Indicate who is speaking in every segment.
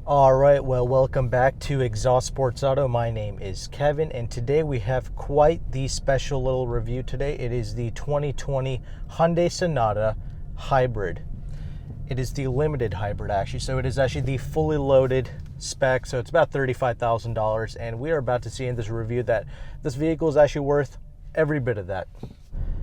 Speaker 1: All right, well, welcome back to Exhaust Sports Auto. My name is Kevin, and today we have quite the special little review today. It is the 2020 Hyundai Sonata Hybrid. It is the limited hybrid, actually, so it is actually the fully loaded spec, so it's about $35,000, and we are about to see in this review that this vehicle is actually worth every bit of that.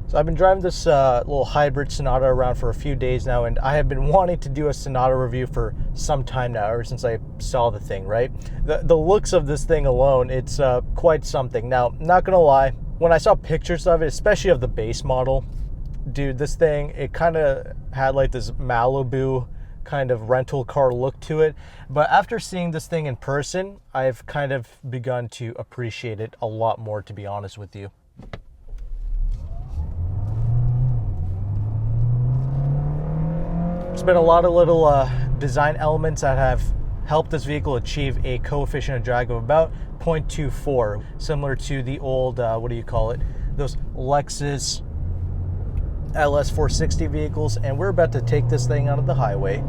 Speaker 1: So I've been driving this little hybrid Sonata around for a few days now, and I have been wanting to do a Sonata review for some time now, ever since I saw the thing, right? The looks of this thing alone, it's quite something. Now, not gonna lie, when I saw pictures of it, especially of the base model, dude, this thing, it kind of had like this Malibu kind of rental car look to it. But after seeing this thing in person, I've kind of begun to appreciate it a lot more, to be honest with you. There's been a lot of little design elements that have helped this vehicle achieve a coefficient of drag of about 0.24, similar to the old, those Lexus LS 460 vehicles. And we're about to take this thing out of the highway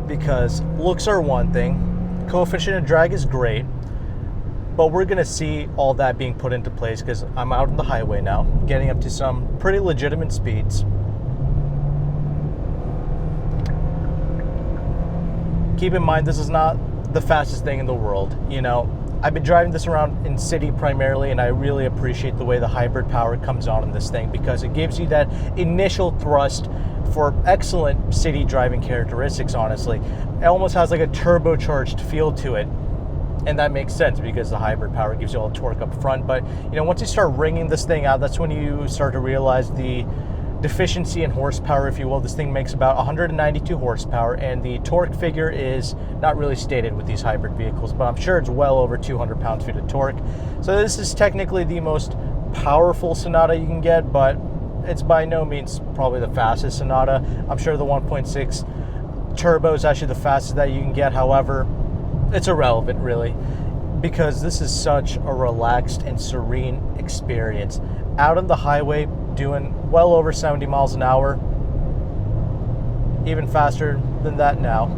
Speaker 1: because looks are one thing, coefficient of drag is great, but we're gonna see all that being put into place because I'm out on the highway now, getting up to some pretty legitimate speeds. Keep in mind, this is not the fastest thing in the world. You know, I've been driving this around in city primarily, and I really appreciate the way the hybrid power comes on in this thing because it gives you that initial thrust for excellent city driving characteristics, honestly. It almost has like a turbocharged feel to it. And that makes sense because the hybrid power gives you all the torque up front. But, you know, once you start wringing this thing out, that's when you start to realize the deficiency in horsepower, if you will. This thing makes about 192 horsepower, and the torque figure is not really stated with these hybrid vehicles, but I'm sure it's well over 200 pound-feet of torque. So this is technically the most powerful Sonata you can get, but it's by no means probably the fastest Sonata. I'm sure the 1.6 turbo is actually the fastest that you can get. However, it's irrelevant, really, because this is such a relaxed and serene experience. Out on the highway, doing well over 70 miles an hour, even faster than that now.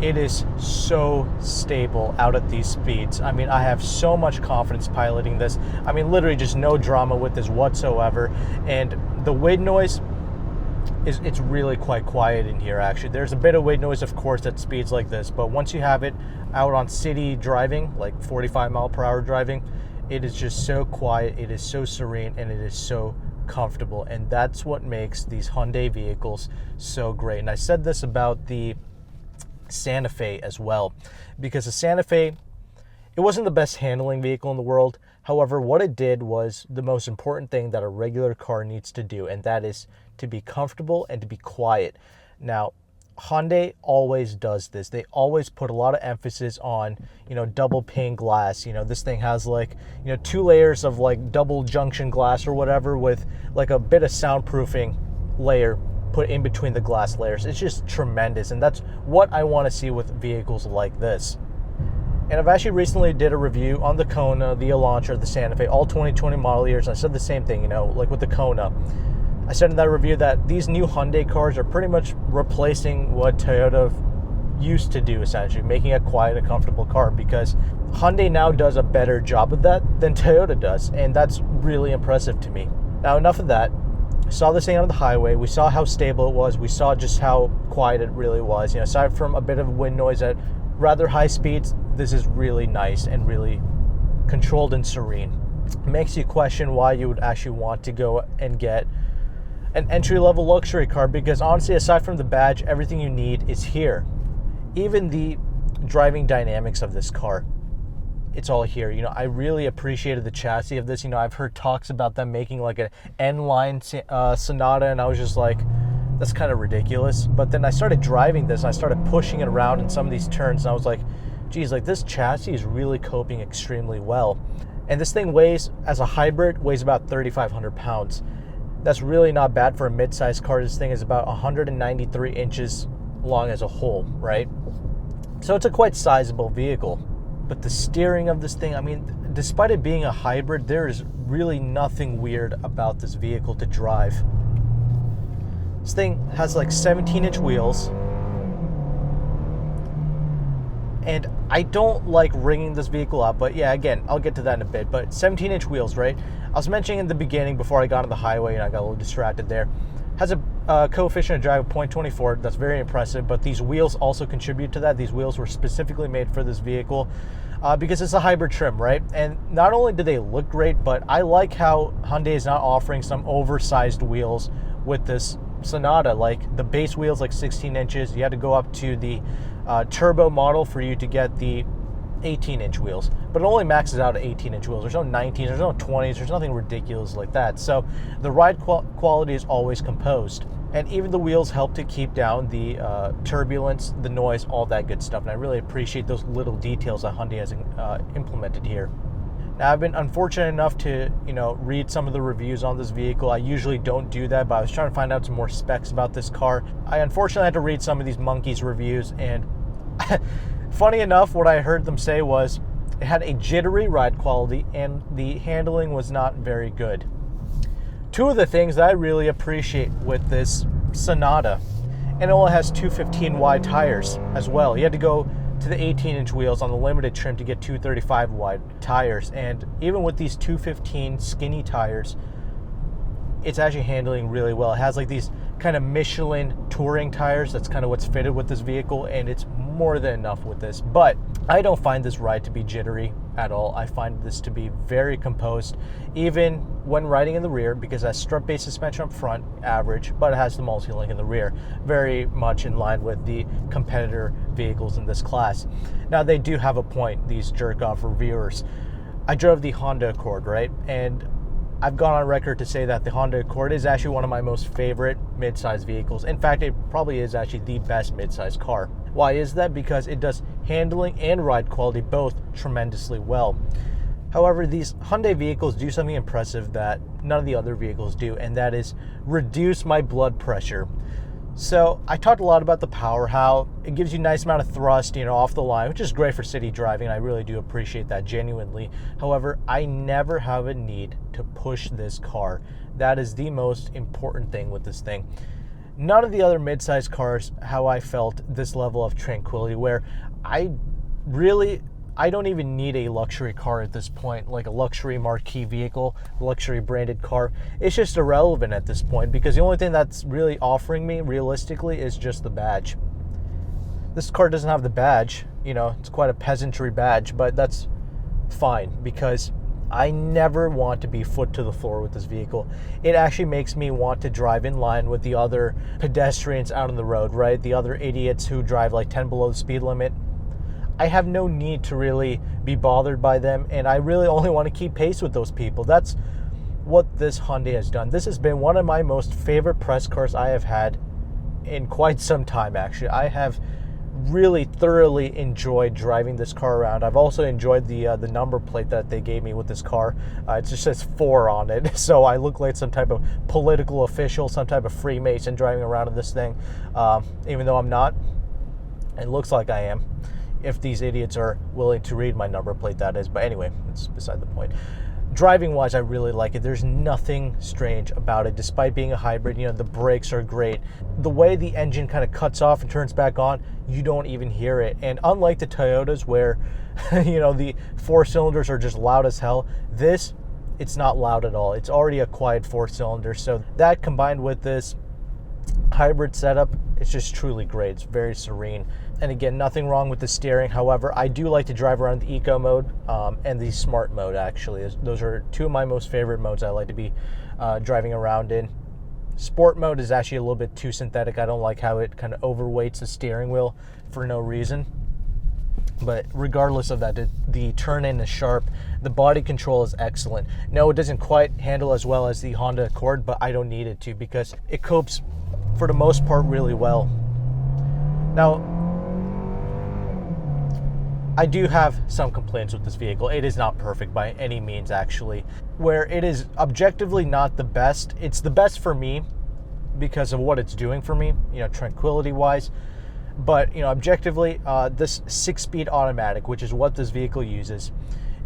Speaker 1: It is so stable out at these speeds. I mean, I have so much confidence piloting this. I mean, literally just no drama with this whatsoever. And the wind noise, it's really quite quiet in here, actually. There's a bit of wind noise, of course, at speeds like this, but once you have it out on city driving, like 45 mile per hour driving, it is just so quiet, it is so serene, and it is so comfortable. And that's what makes these Hyundai vehicles so great. And I said this about the Santa Fe as well, because the Santa Fe, it wasn't the best handling vehicle in the world. However, what it did was the most important thing that a regular car needs to do, and that is to be comfortable and to be quiet. Now, Hyundai always does this. They always put a lot of emphasis on, you know, double pane glass. You know, this thing has like, you know, 2 layers of like double junction glass or whatever, with like a bit of soundproofing layer put in between the glass layers. It's just tremendous, and that's what I want to see with vehicles like this. And I've actually recently did a review on the Kona, the Elantra, the Santa Fe, all 2020 model years, and I said the same thing, you know, like with the Kona. I said in that review that these new Hyundai cars are pretty much replacing what Toyota used to do, essentially, making a quiet and comfortable car, because Hyundai now does a better job of that than Toyota does, and that's really impressive to me. Now, enough of that. Saw this thing on the highway. We saw how stable it was. We saw just how quiet it really was. You know, aside from a bit of wind noise at rather high speeds, this is really nice and really controlled and serene. It makes you question why you would actually want to go and get an entry-level luxury car, because honestly, aside from the badge, everything you need is here. Even the driving dynamics of this car, it's all here. You know, I really appreciated the chassis of this. You know, I've heard talks about them making like an N-line Sonata, and I was just like, that's kind of ridiculous. But then I started driving this, and I started pushing it around in some of these turns, and I was like, geez, like this chassis is really coping extremely well. And this thing weighs, as a hybrid, weighs about 3,500 pounds. That's really not bad for a mid-sized car. This thing is about 193 inches long as a whole, right? So it's a quite sizable vehicle. But the steering of this thing, I mean, despite it being a hybrid, there is really nothing weird about this vehicle to drive. This thing has like 17-inch wheels. And I don't like ringing this vehicle up, but yeah, again, I'll get to that in a bit. But 17-inch wheels, right? I was mentioning in the beginning before I got on the highway and I got a little distracted there. Has a coefficient of drag of 0.24. That's very impressive, but these wheels also contribute to that. These wheels were specifically made for this vehicle because it's a hybrid trim, right? And not only do they look great, but I like how Hyundai is not offering some oversized wheels with this Sonata. Like the base wheels, like 16 inches. You had to go up to the turbo model for you to get the 18-inch wheels, but it only maxes out at 18-inch wheels. There's no 19s, there's no 20s, there's nothing ridiculous like that. So the ride quality is always composed, and even the wheels help to keep down the turbulence, the noise, all that good stuff. And I really appreciate those little details that Hyundai has implemented here. Now, I've been unfortunate enough to, read some of the reviews on this vehicle. I usually don't do that, but I was trying to find out some more specs about this car. I unfortunately had to read some of these monkeys reviews, and funny enough, what I heard them say was it had a jittery ride quality and the handling was not very good. Two of the things that I really appreciate with this Sonata, and it only has 215 wide tires as well. You had to go to the 18-inch wheels on the limited trim to get 235 wide tires, and even with these 215 skinny tires, it's actually handling really well. It has like these kind of Michelin touring tires. That's kind of what's fitted with this vehicle, and it's more than enough with this. But I don't find this ride to be jittery at all. I find this to be very composed, even when riding in the rear, because it has strut-based suspension up front, average, but it has the multi-link in the rear, very much in line with the competitor vehicles in this class. Now, they do have a point, these jerk-off reviewers. I drove the Honda Accord, right? And I've gone on record to say that the Honda Accord is actually one of my most favorite midsize vehicles. In fact, it probably is actually the best midsize car. Why is that? Because it does handling and ride quality both tremendously well. However, these Hyundai vehicles do something impressive that none of the other vehicles do, and that is reduce my blood pressure. So I talked a lot about the power, how it gives you a nice amount of thrust, off the line, which is great for city driving. And I really do appreciate that genuinely. However, I never have a need to push this car. That is the most important thing with this thing. None of the other midsize cars, how I felt this level of tranquility, where I don't even need a luxury car at this point, like a luxury marquee vehicle, luxury branded car. It's just irrelevant at this point, because the only thing that's really offering me realistically is just the badge. This car doesn't have the badge, it's quite a peasantry badge, but that's fine because I never want to be foot to the floor with this vehicle. It actually makes me want to drive in line with the other pedestrians out on the road, right? The other idiots who drive like 10 below the speed limit. I have no need to really be bothered by them, and I really only want to keep pace with those people. That's what this Hyundai has done. This has been one of my most favorite press cars I have had in quite some time, actually. I have really thoroughly enjoyed driving this car around. I've also enjoyed the number plate that they gave me with this car. It just says 4 on it, so I look like some type of political official, some type of Freemason driving around in this thing, even though I'm not. It looks like I am, if these idiots are willing to read my number plate, that is. But anyway, it's beside the point. Driving wise, I really like it. There's nothing strange about it, despite being a hybrid. The brakes are great. The way the engine kind of cuts off and turns back on, you don't even hear it. And unlike the Toyotas where the 4 cylinders are just loud as hell, it's not loud at all. It's already a quiet 4 cylinder. So that combined with this hybrid setup, it's just truly great. It's very serene. And again, nothing wrong with the steering. However, I do like to drive around the eco mode and the smart mode, actually. Those are two of my most favorite modes I like to be driving around in. Sport mode is actually a little bit too synthetic. I don't like how it kind of overweights the steering wheel for no reason. But regardless of that, the turn-in is sharp. The body control is excellent. No, it doesn't quite handle as well as the Honda Accord, but I don't need it to because it copes, for the most part, really well. Now, I do have some complaints with this vehicle. It is not perfect by any means, actually. Where it is objectively not the best, it's the best for me because of what it's doing for me, tranquility-wise. But, objectively, this 6-speed automatic, which is what this vehicle uses,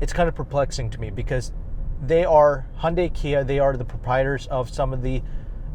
Speaker 1: it's kind of perplexing to me because they are Hyundai Kia. They are the proprietors of some of the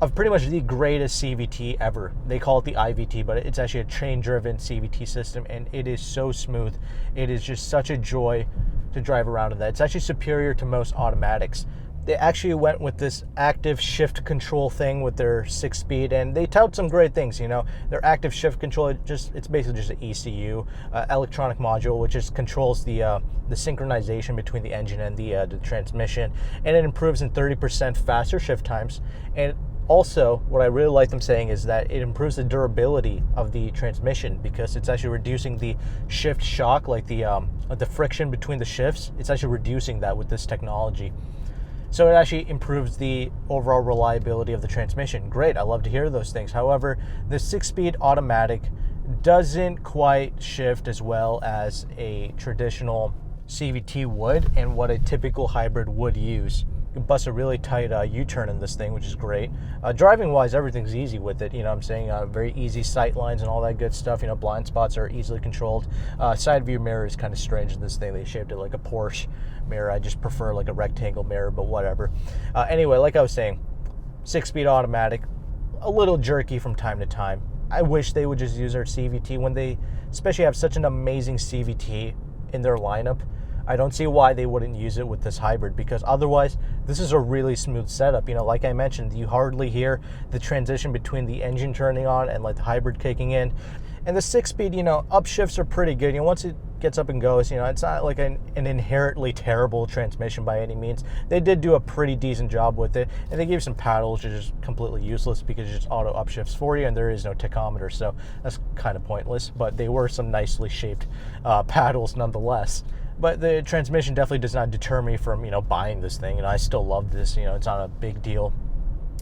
Speaker 1: of pretty much the greatest CVT ever. They call it the IVT, but it's actually a train-driven CVT system, and it is so smooth. It is just such a joy to drive around in that. It's actually superior to most automatics. They actually went with this active shift control thing with their 6-speed, and they tout some great things. Their active shift control, it's basically just an ECU, electronic module, which just controls the synchronization between the engine and the transmission, and it improves in 30% faster shift times. And also, what I really like them saying is that it improves the durability of the transmission, because it's actually reducing the shift shock, like the friction between the shifts. It's actually reducing that with this technology. So it actually improves the overall reliability of the transmission. Great, I love to hear those things. However, the 6-speed automatic doesn't quite shift as well as a traditional CVT would, and what a typical hybrid would use. You can bust a really tight U-turn in this thing, which is great. Driving wise, everything's easy with it. I'm saying very easy sight lines and all that good stuff. Blind spots are easily controlled. Side view mirror is kind of strange in this thing. They shaped it like a Porsche mirror. I just prefer like a rectangle mirror, but whatever. Anyway, like I was saying, 6-speed automatic, a little jerky from time to time. I wish they would just use their CVT when they especially have such an amazing CVT in their lineup. I don't see why they wouldn't use it with this hybrid, because otherwise this is a really smooth setup. Like I mentioned, you hardly hear the transition between the engine turning on and like the hybrid kicking in. And the 6-speed, upshifts are pretty good. Once it gets up and goes, it's not like an inherently terrible transmission by any means. They did do a pretty decent job with it, and they gave some paddles, which is just completely useless because it's just auto upshifts for you, and there is no tachometer, so that's kind of pointless. But they were some nicely shaped paddles nonetheless. But the transmission definitely does not deter me from, buying this thing. I still love this. It's not a big deal.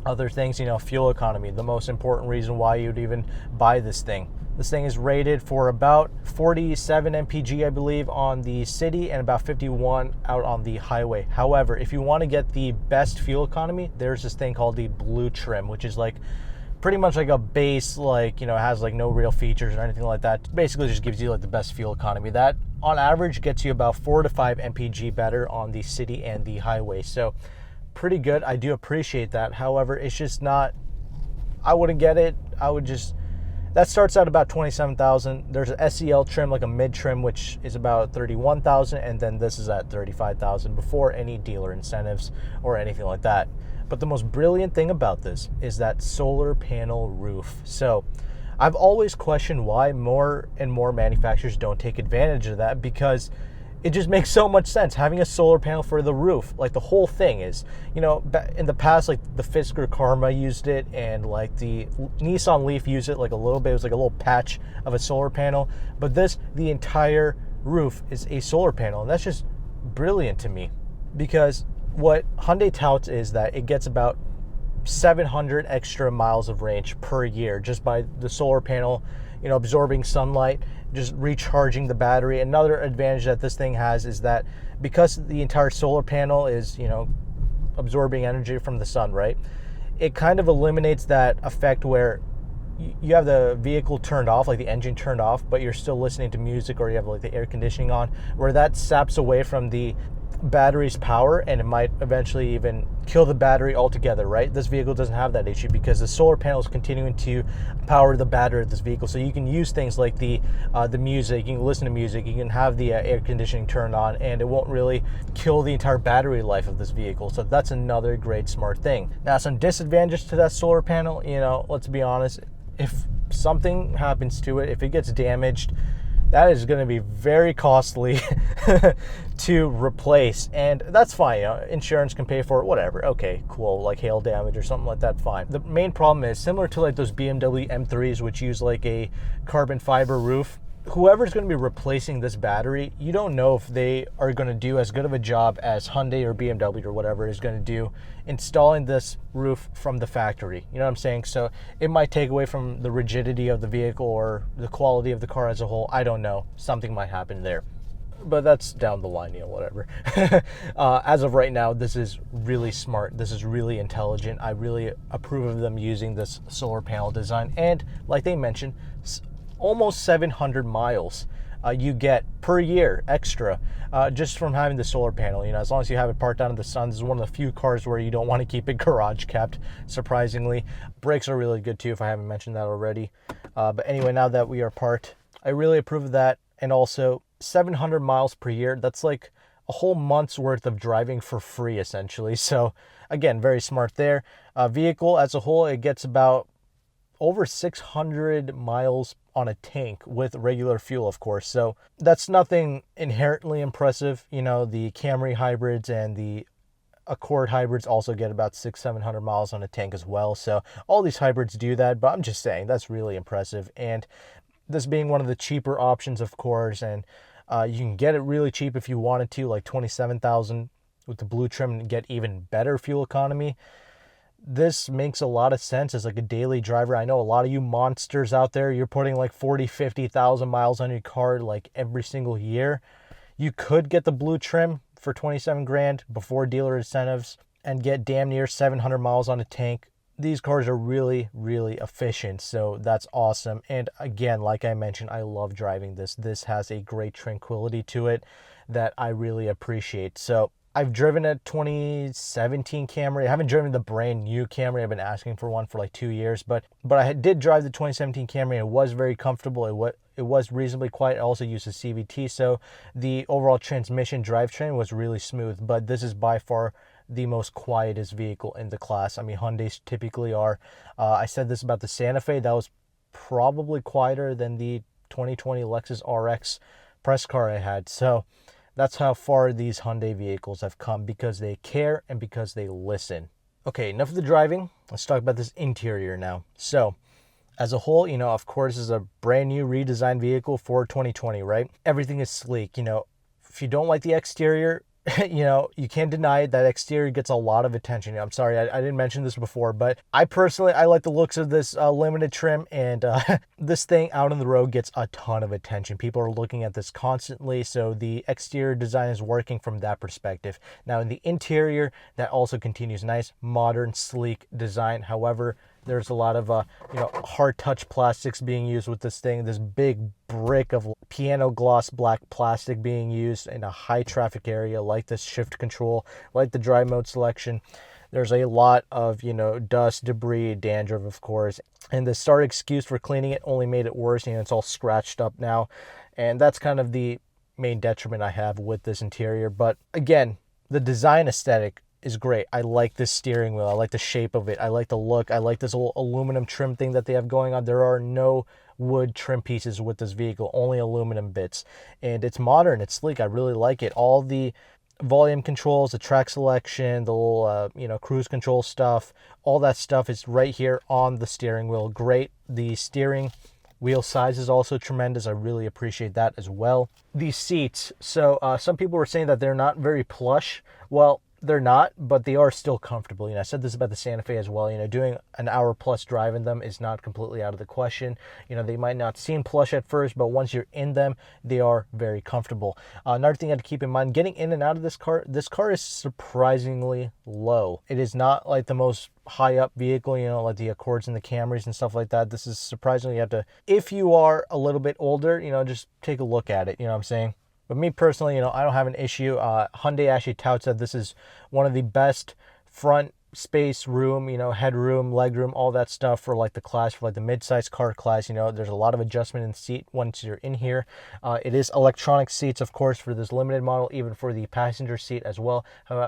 Speaker 1: Other things, fuel economy, the most important reason why you'd even buy this thing. This thing is rated for about 47 mpg, I believe, on the city, and about 51 out on the highway. However, if you want to get the best fuel economy, there's this thing called the Blue trim, which is like pretty much like a base, like, has like no real features or anything like that. Basically just gives you like the best fuel economy. That on average gets you about 4 to 5 mpg better on the city and the highway. So pretty good. I do appreciate that. However, it's just not, I wouldn't get it. That starts out about 27,000. There's an SEL trim, like a mid trim, which is about 31,000, and then this is at 35,000 before any dealer incentives or anything like that. But the most brilliant thing about this is that solar panel roof. So I've always questioned why more and more manufacturers don't take advantage of that, because it just makes so much sense having a solar panel for the roof. Like the whole thing is, in the past, like the Fisker Karma used it, and like the Nissan Leaf used it like a little bit. It was like a little patch of a solar panel. But the entire roof is a solar panel, and that's just brilliant to me, because what Hyundai touts is that it gets about 700 extra miles of range per year just by the solar panel, absorbing sunlight, just recharging the battery. Another advantage that this thing has is that because the entire solar panel is, absorbing energy from the sun, right? It kind of eliminates that effect where you have the vehicle turned off, like the engine turned off, but you're still listening to music, or you have like the air conditioning on, where that saps away from the battery's power, and it might eventually even kill the battery altogether, right? This vehicle doesn't have that issue because the solar panel is continuing to power the battery of this vehicle. So you can use things like the music, you can listen to music, you can have the air conditioning turned on, and it won't really kill the entire battery life of this vehicle. So that's another great smart thing. Now, some disadvantage to that solar panel, let's be honest, if something happens to it, if it gets damaged, that is going to be very costly to replace, and that's fine. Insurance can pay for it, whatever. Okay, cool, like hail damage or something like that, fine. The main problem is similar to like those BMW M3s, which use like a carbon fiber roof. Whoever's going to be replacing this battery, you don't know if they are going to do as good of a job as Hyundai or BMW or whatever is going to do installing this roof from the factory. You know what I'm saying? So it might take away from the rigidity of the vehicle or the quality of the car as a whole. I don't know. Something might happen there. But that's down the line, whatever. As of right now, this is really smart. This is really intelligent. I really approve of them using this solar panel design. And like they mentioned, almost 700 miles you get per year extra just from having the solar panel. As long as you have it parked out in the sun. This is one of the few cars where you don't want to keep it garage kept, surprisingly. Brakes are really good too, if I haven't mentioned that already. But anyway, now that we are parked, I really approve of that. And also 700 miles per year, that's like a whole month's worth of driving for free, essentially. So again, very smart there. Vehicle as a whole, it gets about over 600 miles on a tank with regular fuel, of course. So that's nothing inherently impressive. The Camry hybrids and the Accord hybrids also get about 600-700 miles on a tank as well. So all these hybrids do that, but I'm just saying that's really impressive. And this being one of the cheaper options, of course, and you can get it really cheap if you wanted to, like $27,000 with the blue trim, and get even better fuel economy. This makes a lot of sense as like a daily driver. I know a lot of you monsters out there, you're putting like 40,000-50,000 miles on your car like every single year. You could get the blue trim for 27 grand before dealer incentives and get damn near 700 miles on a tank. These cars are really, really efficient, so that's awesome. And again, like I mentioned, I love driving this. This has a great tranquility to it that I really appreciate. So I've driven a 2017 Camry. I haven't driven the brand new Camry. I've been asking for one for like 2 years, but I did drive the 2017 Camry, and it was very comfortable. It was reasonably quiet. I also used a CVT, so the overall transmission drivetrain was really smooth, but this is by far the most quietest vehicle in the class. I mean, Hyundais typically are. I said this about the Santa Fe. That was probably quieter than the 2020 Lexus RX press car I had. So that's how far these Hyundai vehicles have come, because they care and because they listen. Okay, enough of the driving. Let's talk about this interior now. So as a whole, of course, this is a brand new redesigned vehicle for 2020, right? Everything is sleek. If you don't like the exterior, you can't deny it, that exterior gets a lot of attention. I'm sorry, I didn't mention this before, but I like the looks of this limited trim, and this thing out on the road gets a ton of attention. People are looking at this constantly, so the exterior design is working from that perspective. Now in the interior, that also continues nice, modern, sleek design. However, there's a lot of hard touch plastics being used with this thing. This big brick of piano gloss black plastic being used in a high traffic area, like this shift control, like the drive mode selection. There's a lot of dust, debris, dandruff, of course, and the start excuse for cleaning it only made it worse. It's all scratched up now, and that's kind of the main detriment I have with this interior. But again, the design aesthetic is great. I like this steering wheel. I like the shape of it. I like the look. I like this little aluminum trim thing that they have going on. There are no wood trim pieces with this vehicle, only aluminum bits. And it's modern. It's sleek. I really like it. All the volume controls, the track selection, the little cruise control stuff, all that stuff is right here on the steering wheel. Great. The steering wheel size is also tremendous. I really appreciate that as well. These seats. So some people were saying that they're not very plush. Well, they're not, but they are still comfortable. I said this about the Santa Fe as well. Doing an hour plus drive in them is not completely out of the question. They might not seem plush at first, but once you're in them, they are very comfortable. Another thing I have to keep in mind, getting in and out of this car is surprisingly low. It is not like the most high up vehicle, like the Accords and the Camrys and stuff like that. This is surprisingly, if you are a little bit older, just take a look at it. You know what I'm saying? But me personally, I don't have an issue. Hyundai actually touts that this is one of the best front space room, headroom, legroom, all that stuff for like the class, for like the mid-size car class. There's a lot of adjustment in the seat once you're in here. It is electronic seats, of course, for this limited model, even for the passenger seat as well.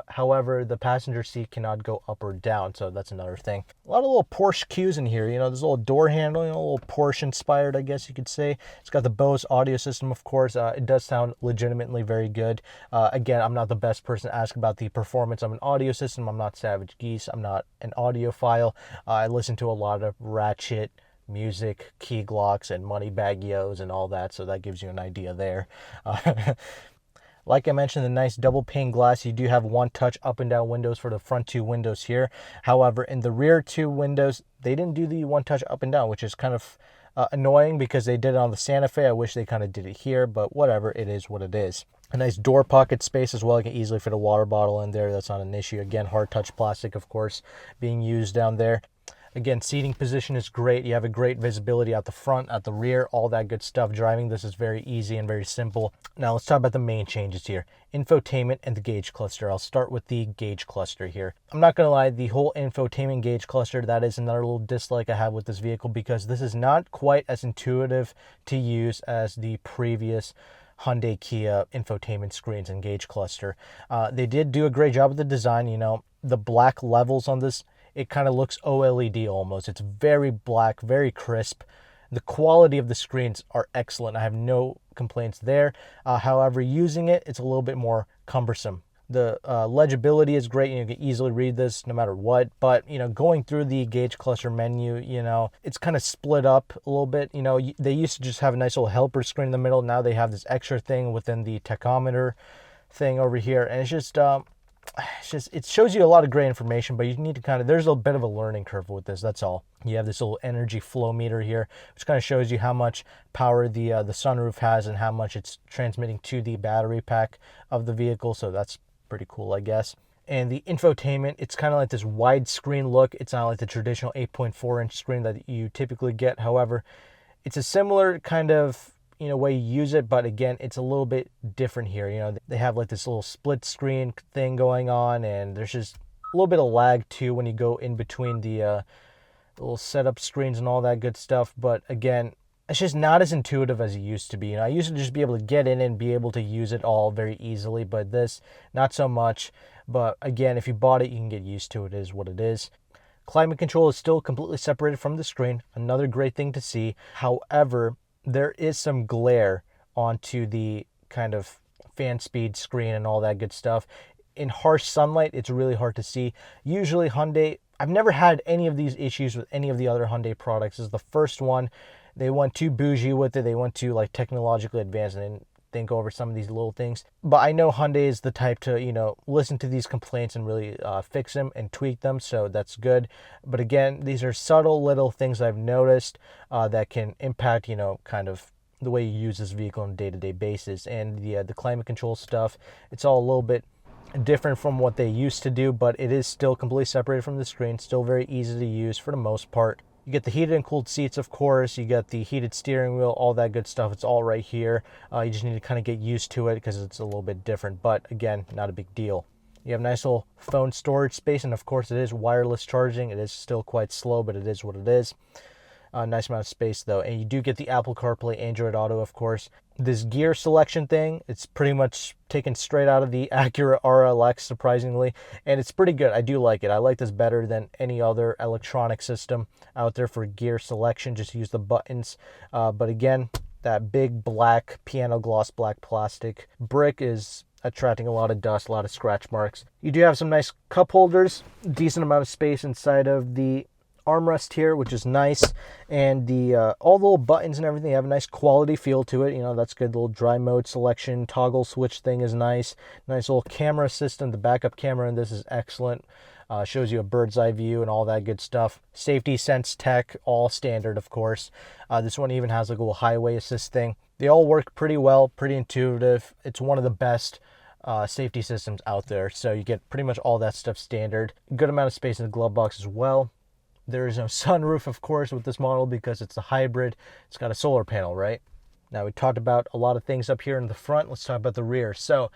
Speaker 1: However, the passenger seat cannot go up or down, so that's another thing. A lot of little Porsche cues in here. There's a little door handle, a little Porsche inspired, I guess you could say. It's got the Bose audio system, of course. It does sound legitimately very good. Again, I'm not the best person to ask about the performance of an audio system. I'm not Savage Geese. I'm not an audiophile. I listen to a lot of Ratchet music, Key Glocks, and Moneybag Yos and all that, so that gives you an idea there. Like I mentioned, the nice double pane glass. You do have one touch up and down windows for the front two windows here. However, in the rear two windows, they didn't do the one touch up and down, which is kind of annoying because they did it on the Santa Fe. I wish they kind of did it here, but whatever, it is what it is. A nice door pocket space as well. You can easily fit a water bottle in there. That's not an issue. Again, hard touch plastic, of course, being used down there. Again, seating position is great. You have a great visibility out the front, at the rear, all that good stuff. Driving this is very easy and very simple. Now let's talk about the main changes here. Infotainment and the gauge cluster. I'll start with the gauge cluster here. I'm not going to lie, the whole infotainment gauge cluster, that is another little dislike I have with this vehicle, because this is not quite as intuitive to use as the previous Hyundai Kia infotainment screens and gauge cluster. They did do a great job with the design. You know, the black levels on this, it kind of looks OLED almost. It's very black, very crisp. The quality of the screens are excellent. I have no complaints there. However, using it, it's a little bit more cumbersome. The legibility is great. You can easily read this no matter what. But, you know, going through the gauge cluster menu, you know, it's kind of split up a little bit. You know, they used to just have a nice little helper screen in the middle. Now they have this extra thing within the tachometer thing over here. And it's just it shows you a lot of great information, but you need to kind of, there's a bit of a learning curve with this, that's all. You have this little energy flow meter here, which kind of shows you how much power the sunroof has and how much it's transmitting to the battery pack of the vehicle. So that's pretty cool, I guess. And the infotainment, it's kind of like this widescreen look. It's not like the traditional 8.4-inch screen that you typically get. However, it's a similar kind of, you know, way you use it, but again, it's a little bit different here. You know, they have like this little split screen thing going on, and there's just a little bit of lag too when you go in between the little setup screens and all that good stuff. But again, it's just not as intuitive as it used to be. You know, I used to just be able to get in and be able to use it all very easily, but this, not so much. But again, if you bought it, you can get used to it. It is what it is. Climate control is still completely separated from the screen. Another great thing to see. However, there is some glare onto the kind of fan speed screen and all that good stuff. In harsh sunlight, it's really hard to see. Usually Hyundai, I've never had any of these issues with any of the other Hyundai products. This is the first one. They went too bougie with it. They went too like technologically advanced and didn't think over some of these little things. But I know Hyundai is the type to, you know, listen to these complaints and really fix them and tweak them. So that's good. But again, these are subtle little things I've noticed that can impact, you know, kind of the way you use this vehicle on a day-to-day basis. And the climate control stuff, it's all a little bit different from what they used to do, but it is still completely separated from the screen. Still very easy to use for the most part. You get the heated and cooled seats, of course. You got the heated steering wheel, all that good stuff. It's all right here. You just need to kind of get used to it because it's a little bit different. But again, not a big deal. You have nice little phone storage space. And of course, it is wireless charging. It is still quite slow, but it is what it is. Nice amount of space, though. And you do get the Apple CarPlay, Android Auto, of course. This gear selection thing, it's pretty much taken straight out of the Acura RLX, surprisingly. And it's pretty good. I do like it. I like this better than any other electronic system out there for gear selection. Just use the buttons. But again, that big black piano gloss black plastic brick is attracting a lot of dust, a lot of scratch marks. You do have some nice cup holders, decent amount of space inside of the armrest here, which is nice, and the all the little buttons and everything have a nice quality feel to it. You know, that's good. The little dry mode selection toggle switch thing is nice. Nice little camera system. The backup camera in this is excellent. Shows you a bird's eye view and all that good stuff. Safety sense tech, all standard, of course. This one even has like a little highway assist thing. They all work pretty well, pretty intuitive. It's one of the best safety systems out there. So you get pretty much all that stuff standard. Good amount of space in the glove box as well. There is no sunroof, of course, with this model because it's a hybrid. It's got a solar panel, right? Now, we talked about a lot of things up here in the front. Let's talk about the rear. So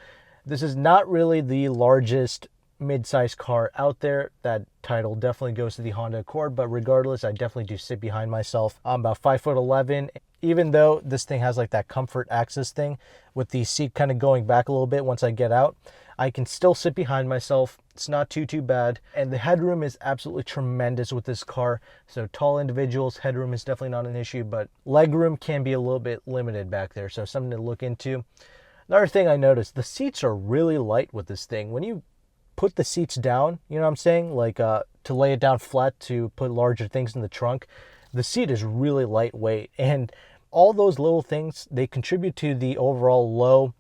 Speaker 1: this is not really the largest mid-size car out there. That title definitely goes to the Honda Accord, but regardless, I definitely do sit behind myself. I'm about 5'11". Even though this thing has like that comfort access thing with the seat kind of going back a little bit once I get out, I can still sit behind myself. It's not too bad. And the headroom is absolutely tremendous with this car. So tall individuals, headroom is definitely not an issue, but legroom can be a little bit limited back there. So something to look into. Another thing I noticed, the seats are really light with this thing. When you put the seats down, you know what I'm saying? Like to lay it down flat to put larger things in the trunk, the seat is really lightweight. And all those little things, they contribute to the overall low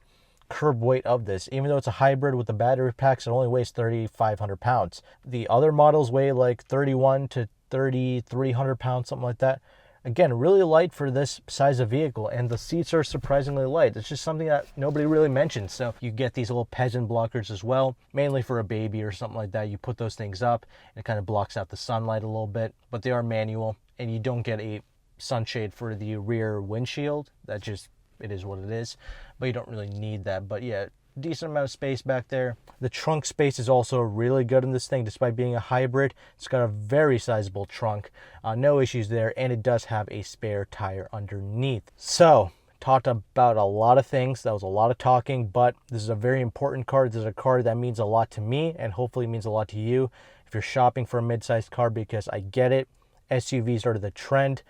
Speaker 1: curb weight of this. Even though it's a hybrid with the battery packs, it only weighs 3,500 pounds. The other models weigh like 31 to 3,300 pounds, something like that. Again, really light for this size of vehicle, and the seats are surprisingly light. It's just something that nobody really mentions. So you get these little peasant blockers as well, mainly for a baby or something like that. You put those things up, and it kind of blocks out the sunlight a little bit, but they are manual, and you don't get a sunshade for the rear windshield. That just, it is what it is, but you don't really need that. But yeah, decent amount of space back there. The trunk space is also really good in this thing, despite being a hybrid. It's got a very sizable trunk, no issues there, and it does have a spare tire underneath. So talked about a lot of things. That was a lot of talking, but this is a very important car. This is a car that means a lot to me, and hopefully means a lot to you if you're shopping for a mid-sized car, because I get it, SUVs are the trend,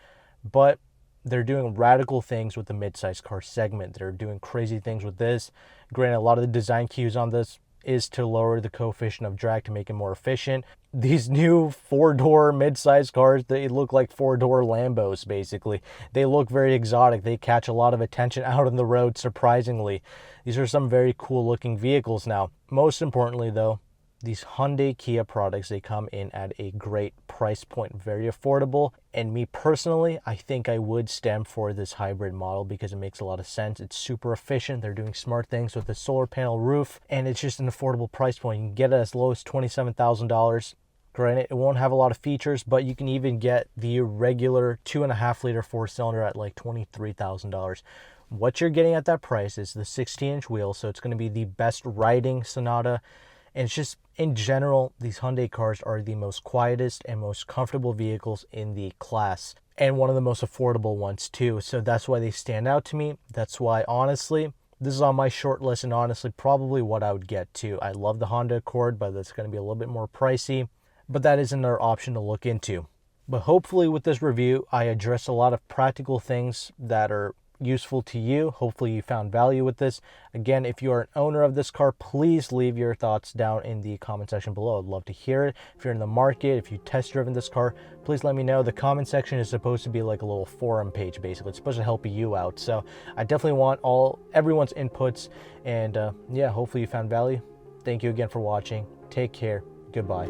Speaker 1: but they're doing radical things with the mid-sized car segment. They're doing crazy things with this. Granted, a lot of the design cues on this is to lower the coefficient of drag to make it more efficient. These new four-door mid-sized cars, they look like four-door Lambos, basically. They look very exotic. They catch a lot of attention out on the road, surprisingly. These are some very cool-looking vehicles now. Most importantly, though, these Hyundai Kia products, they come in at a great price point, very affordable. And me personally, I think I would stem for this hybrid model because it makes a lot of sense. It's super efficient. They're doing smart things with the solar panel roof, and it's just an affordable price point. You can get it as low as $27,000. Granted, it won't have a lot of features, but you can even get the regular 2.5-liter four-cylinder at like $23,000. What you're getting at that price is the 16-inch wheel, so it's going to be the best riding Sonata. And it's just, in general, these Hyundai cars are the most quietest and most comfortable vehicles in the class, and one of the most affordable ones too. So that's why they stand out to me. That's why, honestly, this is on my short list, and honestly probably what I would get too. I love the Honda Accord, but that's going to be a little bit more pricey, but that is another option to look into. But hopefully with this review, I address a lot of practical things that are useful to you. Hopefully you found value with this. Again, if you are an owner of this car, please leave your thoughts down in the comment section below. I'd love to hear it. If you're in the market, if you test driven this car, please let me know. The comment section is supposed to be like a little forum page, basically. It's supposed to help you out. So I definitely want everyone's inputs, and yeah, hopefully you found value. Thank you again for watching. Take care. Goodbye.